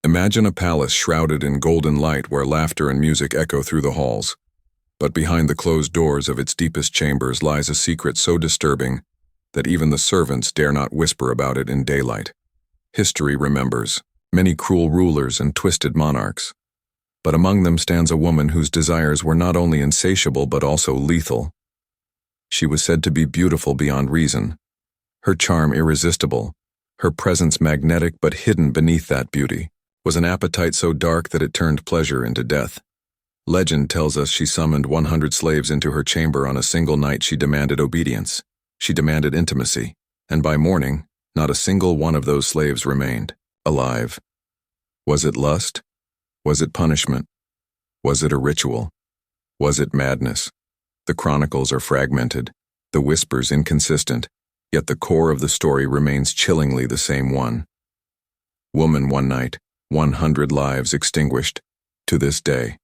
Imagine a palace shrouded in golden light where laughter and music echo through the halls. But behind the closed doors of its deepest chambers lies a secret so disturbing that even the servants dare not whisper about it in daylight. History remembers many cruel rulers and twisted monarchs. But among them stands a woman whose desires were not only insatiable but also lethal. She was said to be beautiful beyond reason, her charm irresistible, her presence magnetic, but hidden beneath that beauty was an appetite so dark that it turned pleasure into death. Legend tells us she summoned 100 slaves into her chamber on a single night. She demanded obedience. She demanded intimacy. And by morning, not a single one of those slaves remained alive. Was it lust? Was it punishment? Was it a ritual? Was it madness? The chronicles are fragmented, the whispers inconsistent, yet the core of the story remains chillingly the same one. Woman one night, 100 lives extinguished. To this day,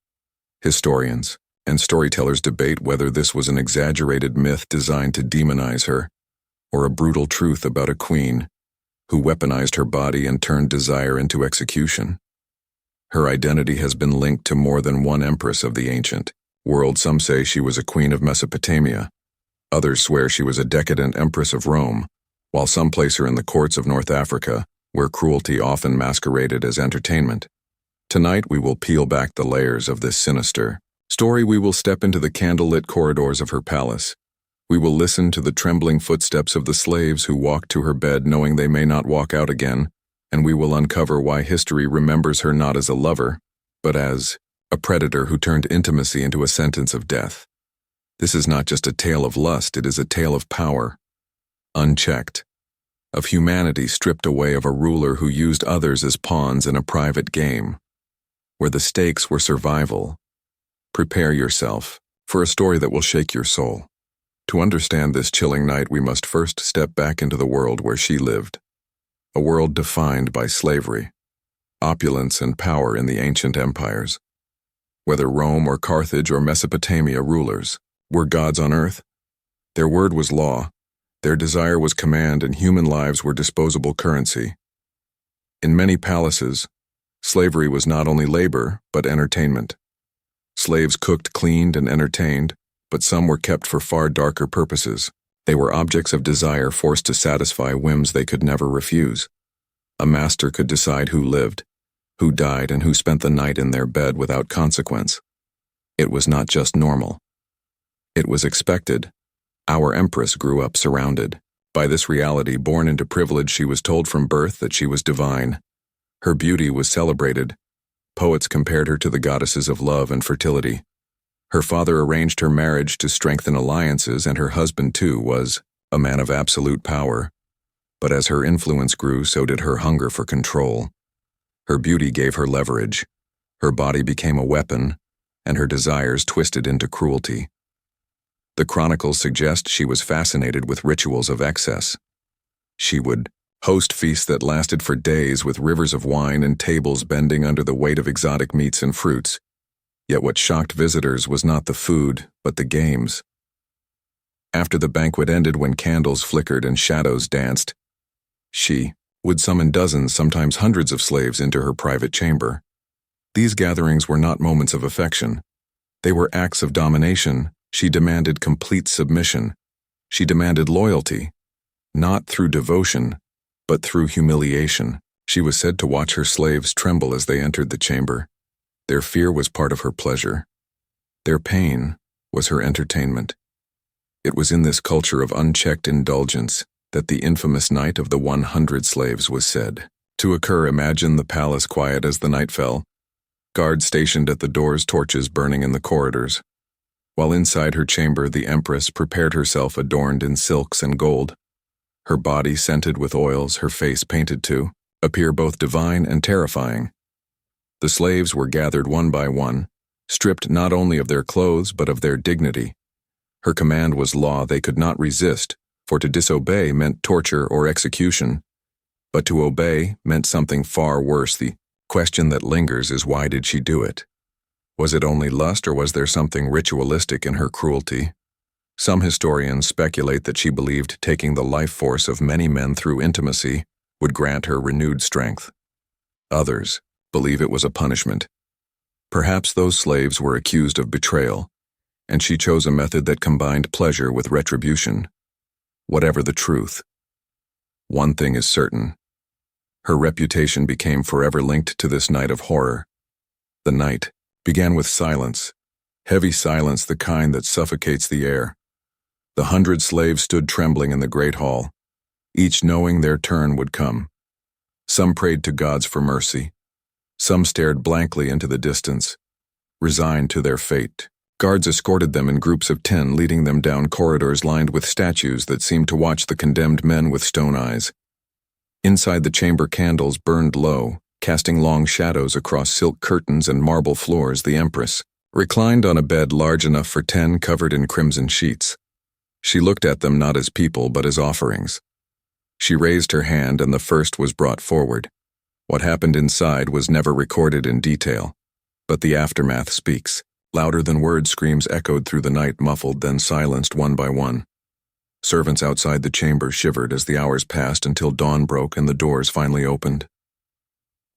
historians and storytellers debate whether this was an exaggerated myth designed to demonize her, or a brutal truth about a queen who weaponized her body and turned desire into execution. Her identity has been linked to more than one empress of the ancient world. Some say she was a queen of Mesopotamia. Others swear she was a decadent empress of Rome, while some place her in the courts of North Africa, where cruelty often masqueraded as entertainment. Tonight we will peel back the layers of this sinister story. We will step into the candlelit corridors of her palace. We will listen to the trembling footsteps of the slaves who walked to her bed knowing they may not walk out again, and we will uncover why history remembers her not as a lover, but as a predator who turned intimacy into a sentence of death. This is not just a tale of lust, it is a tale of power, unchecked, of humanity stripped away, of a ruler who used others as pawns in a private game, where the stakes were survival. Prepare yourself for a story that will shake your soul. To understand this chilling night, we must first step back into the world where she lived, a world defined by slavery, opulence, and power in the ancient empires. Whether Rome or Carthage or Mesopotamia rulers were gods on earth, their word was law, their desire was command, and human lives were disposable currency. In many palaces, slavery was not only labor, but entertainment. Slaves cooked, cleaned, and entertained, but some were kept for far darker purposes. They were objects of desire forced to satisfy whims they could never refuse. A master could decide who lived, who died, and who spent the night in their bed without consequence. It was not just normal. It was expected. Our empress grew up surrounded by this reality. Born into privilege, she was told from birth that she was divine. Her beauty was celebrated. Poets compared her to the goddesses of love and fertility. Her father arranged her marriage to strengthen alliances, and her husband, too, was a man of absolute power. But as her influence grew, so did her hunger for control. Her beauty gave her leverage. Her body became a weapon, and her desires twisted into cruelty. The chronicles suggest she was fascinated with rituals of excess. She would host feasts that lasted for days, with rivers of wine and tables bending under the weight of exotic meats and fruits. Yet what shocked visitors was not the food, but the games. After the banquet ended, when candles flickered and shadows danced, she would summon dozens, sometimes hundreds of slaves into her private chamber. These gatherings were not moments of affection. They were acts of domination. She demanded complete submission. She demanded loyalty, not through devotion, but through humiliation. She was said to watch her slaves tremble as they entered the chamber. Their fear was part of her pleasure. Their pain was her entertainment. It was in this culture of unchecked indulgence that the infamous night of the 100 slaves was said to occur. Imagine the palace quiet as the night fell, guards stationed at the doors, torches burning in the corridors. While inside her chamber, the empress prepared herself, adorned in silks and gold. Her body scented with oils, her face painted to appear both divine and terrifying. The slaves were gathered one by one, stripped not only of their clothes but of their dignity. Her command was law they could not resist, for to disobey meant torture or execution. But to obey meant something far worse. The question that lingers is, why did she do it? Was it only lust, or was there something ritualistic in her cruelty? Some historians speculate that she believed taking the life force of many men through intimacy would grant her renewed strength. Others believe it was a punishment. Perhaps those slaves were accused of betrayal, and she chose a method that combined pleasure with retribution. Whatever the truth, one thing is certain. Her reputation became forever linked to this night of horror. The night began with silence, heavy silence, the kind that suffocates the air. The 100 slaves stood trembling in the great hall, each knowing their turn would come. Some prayed to gods for mercy. Some stared blankly into the distance, resigned to their fate. Guards escorted them in groups of 10, leading them down corridors lined with statues that seemed to watch the condemned men with stone eyes. Inside the chamber, candles burned low, casting long shadows across silk curtains and marble floors. The Empress reclined on a bed large enough for 10, covered in crimson sheets. She looked at them not as people but as offerings. She raised her hand and the first was brought forward. What happened inside was never recorded in detail, but the aftermath speaks. Louder than words, screams echoed through the night, muffled, then silenced one by one. Servants outside the chamber shivered as the hours passed until dawn broke and the doors finally opened.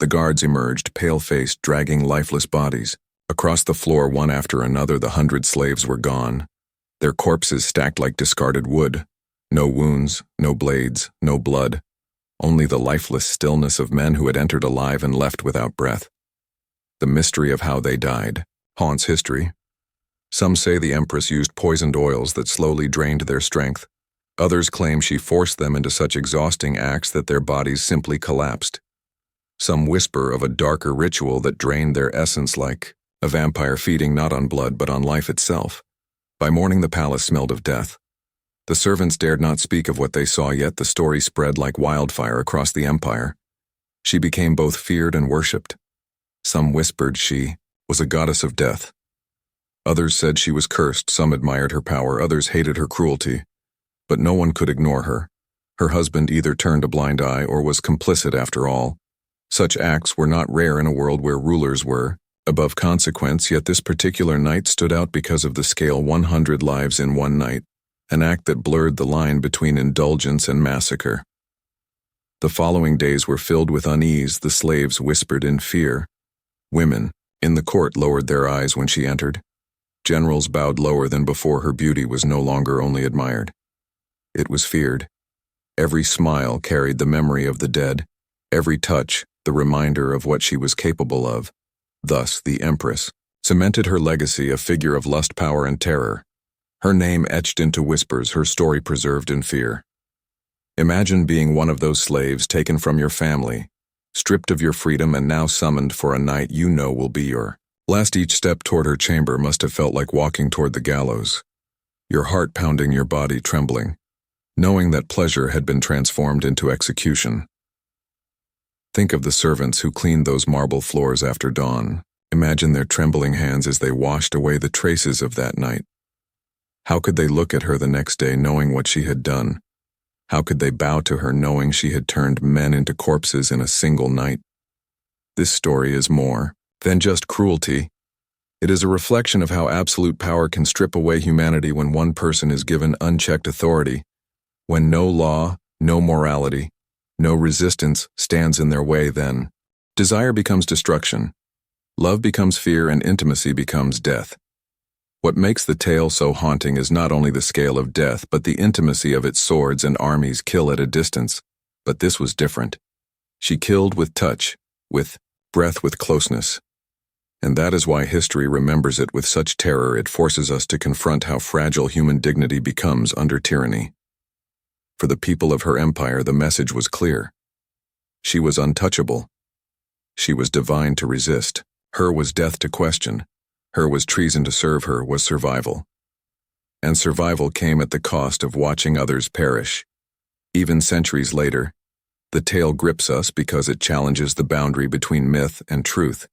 The guards emerged, pale-faced, dragging lifeless bodies. Across the floor, one after another, the 100 slaves were gone, their corpses stacked like discarded wood. No wounds, no blades, no blood, only the lifeless stillness of men who had entered alive and left without breath. The mystery of how they died haunts history. Some say the Empress used poisoned oils that slowly drained their strength. Others claim she forced them into such exhausting acts that their bodies simply collapsed. Some whisper of a darker ritual that drained their essence, like a vampire feeding not on blood but on life itself. By morning the palace smelled of death. The servants dared not speak of what they saw, yet the story spread like wildfire across the empire. She became both feared and worshipped. Some whispered she was a goddess of death. Others said she was cursed. Some admired her power, others hated her cruelty. But no one could ignore her. Her husband either turned a blind eye or was complicit after all. Such acts were not rare in a world where rulers were above consequence, yet this particular night stood out because of the scale: 100 lives in one night, an act that blurred the line between indulgence and massacre. The following days were filled with unease. The slaves whispered in fear. Women in the court lowered their eyes when she entered. Generals bowed lower than before. Her beauty was no longer only admired. It was feared. Every smile carried the memory of the dead, every touch the reminder of what she was capable of. Thus, the Empress cemented her legacy, a figure of lust, power, and terror. Her name etched into whispers, her story preserved in fear. Imagine being one of those slaves taken from your family, stripped of your freedom, and now summoned for a night you know will be your last. Each step toward her chamber must have felt like walking toward the gallows, your heart pounding, your body trembling, knowing that pleasure had been transformed into execution. Think of the servants who cleaned those marble floors after dawn. Imagine their trembling hands as they washed away the traces of that night. How could they look at her the next day knowing what she had done? How could they bow to her knowing she had turned men into corpses in a single night? This story is more than just cruelty. It is a reflection of how absolute power can strip away humanity when one person is given unchecked authority, when no law, no morality, no resistance stands in their way. Then desire becomes destruction, love becomes fear, and intimacy becomes death. What makes the tale so haunting is not only the scale of death, but the intimacy of its. Swords and armies kill at a distance, but this was different. She killed with touch, with breath, with closeness. And that is why history remembers it with such terror. It forces us to confront how fragile human dignity becomes under tyranny. For the people of her empire, the message was clear. She was untouchable. She was divine to resist. Her was death to question. Her was treason to serve. Her was survival. And survival came at the cost of watching others perish. Even centuries later, the tale grips us because it challenges the boundary between myth and truth.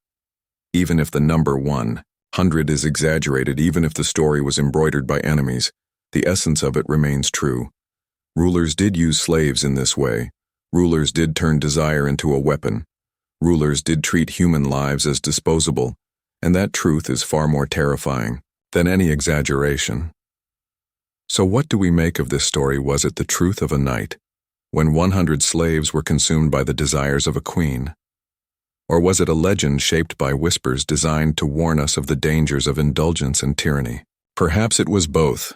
Even if the number 100 is exaggerated, even if the story was embroidered by enemies, the essence of it remains true. Rulers did use slaves in this way. Rulers did turn desire into a weapon. Rulers did treat human lives as disposable, and that truth is far more terrifying than any exaggeration. So what do we make of this story? Was it the truth of a night when 100 slaves were consumed by the desires of a queen? Or was it a legend shaped by whispers designed to warn us of the dangers of indulgence and tyranny? Perhaps it was both.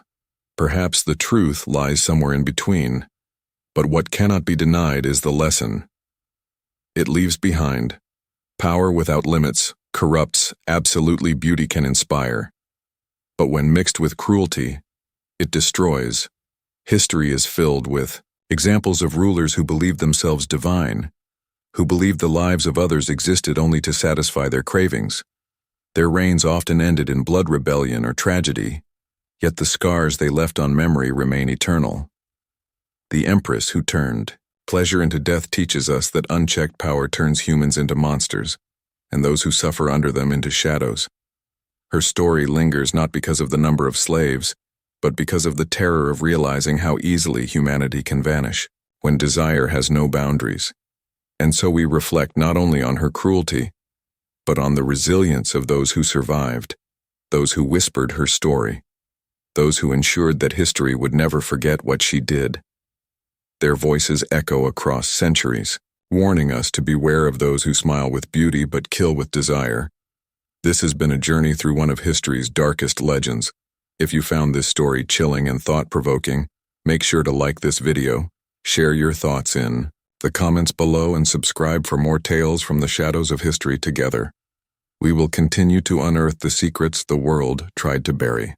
Perhaps the truth lies somewhere in between. But what cannot be denied is the lesson. It leaves behind. Power without limits corrupts. Absolutely, beauty can inspire. But when mixed with cruelty, it destroys. History is filled with examples of rulers who believed themselves divine, who believed the lives of others existed only to satisfy their cravings. Their reigns often ended in blood rebellion or tragedy, yet the scars they left on memory remain eternal. The Empress who turned pleasure into death teaches us that unchecked power turns humans into monsters, and those who suffer under them into shadows. Her story lingers not because of the number of slaves, but because of the terror of realizing how easily humanity can vanish when desire has no boundaries. And so we reflect not only on her cruelty, but on the resilience of those who survived, those who whispered her story, those who ensured that history would never forget what she did. Their voices echo across centuries, warning us to beware of those who smile with beauty but kill with desire. This has been a journey through one of history's darkest legends. If you found this story chilling and thought-provoking, make sure to like this video, share your thoughts in the comments below, and subscribe for more tales from the shadows of history together. We will continue to unearth the secrets the world tried to bury.